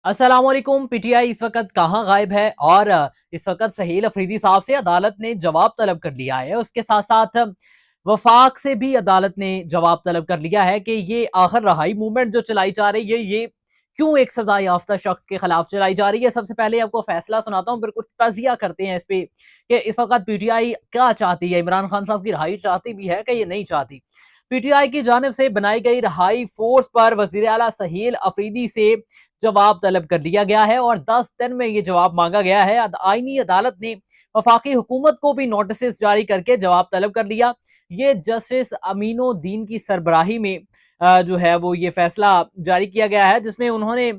अस्सलाम वालेकुम। पीटीआई इस वक्त कहाँ गायब है और इस वक्त सहील अफरीदी साहब से अदालत ने जवाब तलब कर लिया है। उसके साथ साथ वफाक से भी अदालत ने जवाब तलब कर लिया है कि ये आखिर रहाई मूवमेंट जो चलाई जा रही है ये क्यों एक सजा याफ्ता शख्स के खिलाफ चलाई जा रही है। सबसे पहले आपको फैसला सुनाता हूँ, फिर कुछ तजिया करते हैं इस पे कि इस वक्त पीटीआई क्या चाहती है। इमरान खान साहब की रहाई चाहती भी है कि ये नहीं चाहती। पीटीआई की जानिब से बनाई गई रहाई फोर्स पर वजीर आला सहील अफरीदी से जवाब तलब कर लिया गया है और 10 दिन में ये जवाब मांगा गया है। आईनी अदालत ने वफाकी हुकूमत को भी नोटिस जारी करके जवाब तलब कर लिया। ये जस्टिस अमीनुद्दीन की सरबराही में जो है वो ये फैसला जारी किया गया है, जिसमें उन्होंने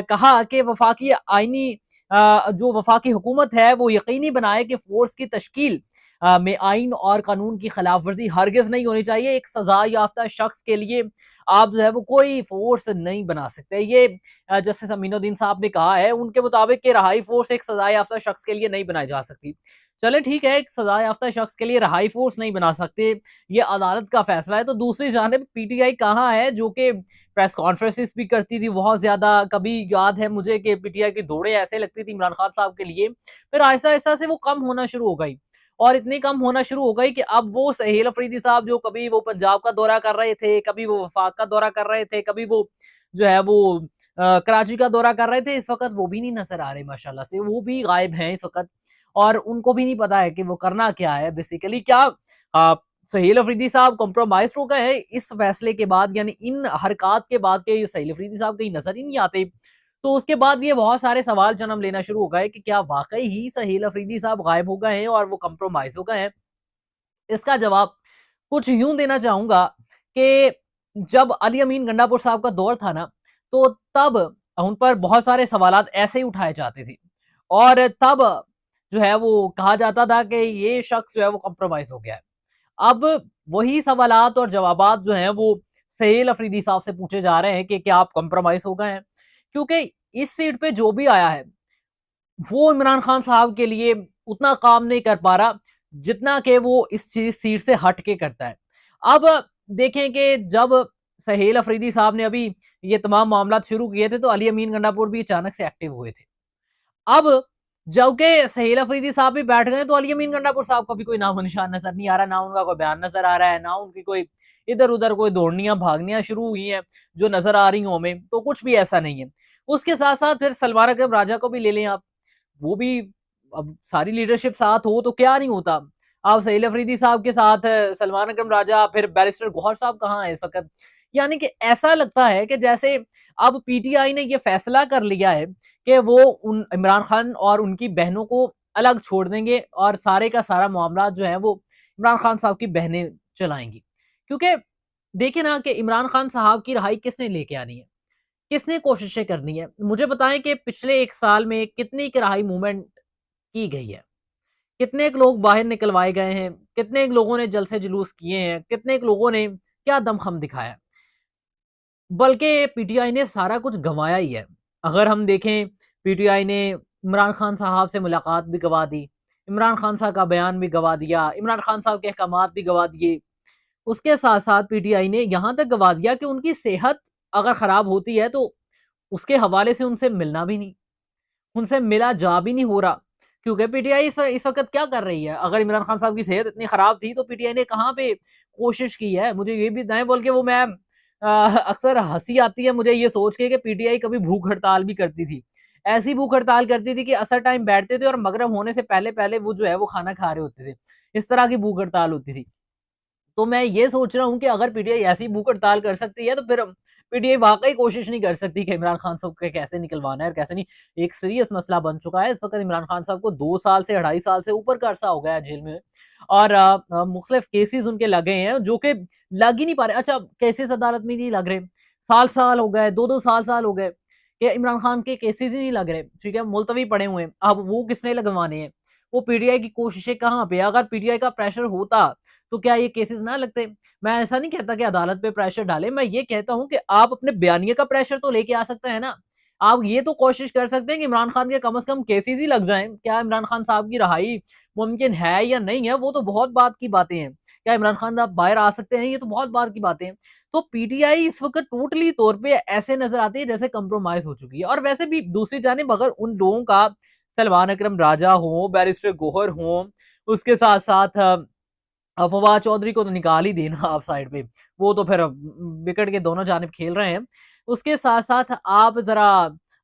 कहा कि वफाकी आईनी जो वफाकी हुकूमत है वो यकीनी बनाए कि फोर्स की तश्कील में आइन और कानून की खिलाफ वर्जी हरगिज नहीं होनी चाहिए। एक सजा याफ्ता शख्स के लिए आप जो है वो कोई फोर्स नहीं बना सकते। ये जस्टिस अमीनुद्दीन साहब ने कहा है। उनके मुताबिक कि रहाई फोर्स एक सजा याफ्ता शख्स के लिए नहीं बनाई जा सकती। चले ठीक है, एक सजा याफ्ता शख्स के लिए रहाई फोर्स नहीं बना सकते, ये अदालत का फैसला है। तो दूसरी जानिब पीटीआई कहाँ है जो कि प्रेस कॉन्फ्रेंसिस भी करती थी बहुत ज्यादा। कभी याद है मुझे कि पीटीआई की दौड़े ऐसे लगती थी इमरान खान साहब के लिए, फिर आहिस्ता आहिस्ता से वो कम होना शुरू हो गई और इतनी कम होना शुरू हो गई कि अब वो सहील अफरीदी साहब जो कभी वो पंजाब का दौरा कर रहे थे, कभी वो वफाक का दौरा कर रहे थे, कभी वो जो है वो कराची का दौरा कर रहे थे, इस वक्त वो भी नहीं नजर आ रहे। माशाल्लाह से वो भी गायब हैं इस वक्त और उनको भी नहीं पता है कि वो करना क्या है। बेसिकली क्या सहील अफरीदी साहब कॉम्प्रोमाइज हो गए हैं इस फैसले के बाद, यानी इन हरकत के बाद के सहील अफरीदी साहब कहीं नजर ही नहीं आते। तो उसके बाद ये बहुत सारे सवाल जन्म लेना शुरू हो गए कि क्या वाकई ही सहील अफरीदी साहब गायब हो गए हैं और वो कंप्रोमाइज हो गए हैं। इसका जवाब कुछ यूं देना चाहूंगा कि जब अली अमीन गंडापुर साहब का दौर था ना, तो तब उन पर बहुत सारे सवालात ऐसे ही उठाए जाते थे और तब जो है वो कहा जाता था कि ये शख्स जो है वो कॉम्प्रोमाइज हो गया है। अब वही सवालात और जवाबात जो हैं वो सहील अफरीदी साहब से पूछे जा रहे हैं कि क्या आप कॉम्प्रोमाइज हो गए हैं, क्योंकि इस सीट पे जो भी आया है वो इमरान खान साहब के लिए उतना काम नहीं कर पा रहा जितना कि वो इस चीज सीट से हट के करता है। अब देखें कि जब सहेल अफरीदी साहब ने अभी ये तमाम मामला शुरू किए थे तो अली अमीन गंडापुर भी अचानक से एक्टिव हुए थे। अब जबकि सहेल अफरीदी साहब भी बैठ गए तो अली अमीन गंडापुर साहब का भी कोई नामो निशान नजर नहीं आ रहा, ना उनका कोई बयान नजर आ रहा है, ना उनकी कोई इधर उधर कोई दौड़नियां भागनियां शुरू हुई हैं जो नजर आ रही हूं हमें, तो कुछ भी ऐसा नहीं है। उसके साथ साथ फिर सलमान अकरम राजा को भी ले लें आप, वो भी अब सारी लीडरशिप साथ हो तो क्या नहीं होता। आप सहील अफरीदी साहब के साथ सलमान अकरम राजा, फिर बैरिस्टर गौहर साहब कहाँ है इस वक्त। यानी कि ऐसा लगता है कि जैसे अब पीटीआई ने ये फैसला कर लिया है कि वो उन इमरान खान और उनकी बहनों को अलग छोड़ देंगे और सारे का सारा मामला जो है वो इमरान खान साहब की बहनें चलाएंगी। क्योंकि देखिए ना कि इमरान खान साहब की रहाई किसने लेके आनी है, किसने कोशिशें करनी है। मुझे बताएं कि पिछले एक साल में कितनी की रहाई मूवमेंट की गई है, कितने लोग बाहर निकलवाए गए हैं, कितने लोगों ने जलसे जुलूस किए हैं, कितने लोगों ने क्या दमखम दिखाया। बल्कि पीटीआई ने सारा कुछ गंवाया ही है। अगर हम देखें, पीटीआई ने इमरान खान साहब से मुलाकात भी गवा दी, इमरान खान साहब का बयान भी गवा दिया, इमरान खान साहब के अहकामात भी गवा दिए। उसके साथ साथ पीटीआई ने यहाँ तक गवा दिया कि उनकी सेहत अगर खराब होती है तो उसके हवाले से उनसे मिलना भी नहीं, उनसे मिला जा भी नहीं हो रहा। क्योंकि पीटीआई इस वक्त क्या कर रही है, अगर इमरान खान साहब की सेहत इतनी खराब थी तो पीटीआई ने कहाँ पे कोशिश की है। मुझे ये भी दाएं बोल के वो मैं अक्सर हंसी आती है मुझे ये सोच के कि पीटीआई कभी भूख हड़ताल भी करती थी। ऐसी भूख हड़ताल करती थी कि असर टाइम बैठते थे और मगरब होने से पहले पहले वो जो है वो खाना खा रहे होते थे। इस तरह की भूख हड़ताल होती थी। तो मैं ये सोच रहा हूँ कि अगर पीटीआई ऐसी भूख हड़ताल कर सकती है तो फिर पीटीआई वाकई कोशिश नहीं कर सकती कि इमरान खान साहब को कैसे निकलवाना है और कैसे नहीं। एक सीरियस मसला बन चुका है इस वक्त। इमरान खान साहब को 2 साल से 2.5 साल से ऊपर का अरसा हो गया है जेल में और मुख्तलिफ केसेस उनके लगे हैं जो कि लग ही नहीं पा रहे। अच्छा, केसेस अदालत में नहीं लग रहे, साल साल हो गए, 2-2 साल हो गए कि इमरान खान के केसेस ही नहीं लग रहे। ठीक है, मुलतवी पड़े हुए हैं। अब वो किसने लगवाने हैं, वो पीटीआई की कोशिशें कहाँ पे। अगर पीटीआई का प्रेशर होता तो क्या ये केसेस ना लगते। मैं ऐसा नहीं कहता कि अदालत पे प्रेशर डाले, मैं ये कहता हूं कि आप अपने बयानिए का प्रेशर तो लेके आ सकते हैं ना। आप ये तो कोशिश कर सकते हैं कि इमरान खान के कम से कम केसेज़ ही लग जाएँ। क्या इमरान खान साहब की रहाई मुमकिन है या नहीं है, वो तो बहुत बात की बातें हैं। क्या इमरान खान साहब बाहर आ सकते हैं, ये तो बहुत बात की बातें हैं। तो पीटीआई इस वक़्त टोटली तौर पे ऐसे नज़र आती है जैसे कंप्रोमाइज़ हो चुकी है। और वैसे भी दूसरी जानिब अगर उन लोगों का सलमान अकरम राजा हों, बैरिस्टर गौहर हों, उसके साथ-साथ फवाद चौधरी को तो निकाल ही देना आप साइड पे। वो तो फिर विकेट के दोनों जानिब खेल रहे हैं। उसके साथ-साथ आप ज़रा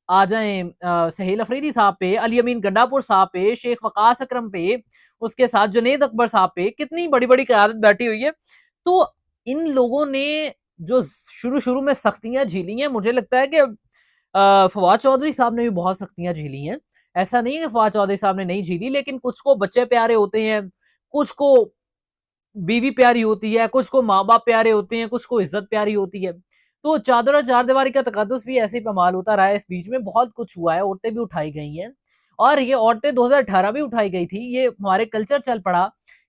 आ जाएँ सहील अफरीदी साहब पे, अली अमीन गंडापुर साहब पे, शेख वकास अकरम पे, उसके साथ जुनैद अकबर साहब पे, कितनी बड़ी-बड़ी क़यादत बैठी हुई है। तो इन लोगों ने जो शुरू-शुरू में सख्तियाँ झेली हैं, मुझे लगता है कि फवाद चौधरी साहब ने भी बहुत सख्तियाँ झेली हैं। ऐसा नहीं है कि फवाद चौधरी साहब ने नहीं झेली, लेकिन कुछ को बच्चे प्यारे होते हैं, कुछ को बीवी प्यारी होती है, कुछ को माँ-बाप प्यारे होते हैं, कुछ को इज़्ज़त प्यारी होती है। तो चादर और चारदीवारी का तकद्दुस भी ऐसे ही पामाल होता रहा है, इस बीच में बहुत कुछ हुआ है, औरतें भी उठाई गई हैं। और ये औरतें 2018 भी उठाई गई थी, ये हमारे कल्चर चल पड़ा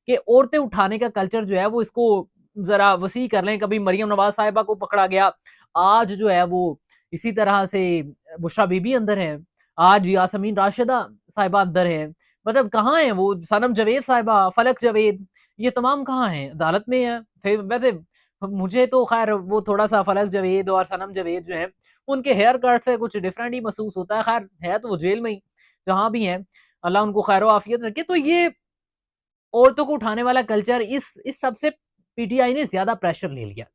कि औरतें उठाने का कल्चर जो है वो इसको ज़रा वसी कर लें, कभी मरियम नवाज़ साहिबा को पकड़ा गया, आज जो है वो इसी तरह से बुशरा बीबी अंदर हैं, आज यासमीन राशिदा साहिबा अंदर हैं। मतलब कहाँ हैं वो सनम जावेद साहिबा, फलक जावेद, ये तमाम कहाँ हैं? अदालत में हैं। फिर वैसे मुझे तो ख़ैर वो थोड़ा-सा फलक जावेद और सनम जावेद जो हैं, उनके हेयर कट से कुछ डिफरेंट ही महसूस होता है। ख़ैर है तो वो जेल में ही, जहाँ भी हैं, अल्लाह उनको खैर-ओ-आफ़ियत रखे। तो ये औरतों को उठाने वाला कल्चर इस सब से पीटीआई ने ज़्यादा प्रेशर ले लिया।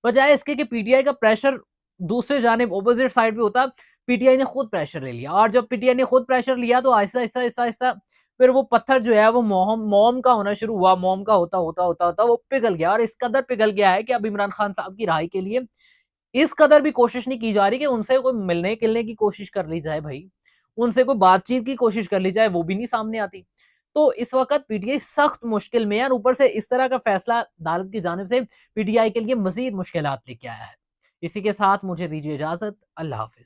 बजाए इसके कि पीटीआई का प्रेशर दूसरे जानिब अपोज़िट साइड पे होता, पीटीआई ने खुद प्रेशर ले लिया और जब पीटीआई ने खुद प्रेशर लिया तो आहिस्ता-आहिस्ता फिर वो पत्थर जो है वो मोम का होना शुरू हुआ, मोम का होता वो पिघल गया और इस कदर पिघल गया है कि अब इमरान खान साहब की रिहाई के लिए इस कदर भी कोशिश नहीं की जा रही कि उनसे कोई मिलने-किलने की कोशिश कर ली जाए भई। उनसे कोई बातचीत की कोशिश कर ली जाए, वो भी नहीं सामने आती। तो इस वक़्त पीटीआई सख्त मुश्किल में है और ऊपर से इस तरह का फैसला अदालत की जानिब से पीटीआई के लिए मज़ीद मुश्किलात लेके आया है। इसी के साथ मुझे दीजिए इजाज़त। अल्लाह हाफ़िज़।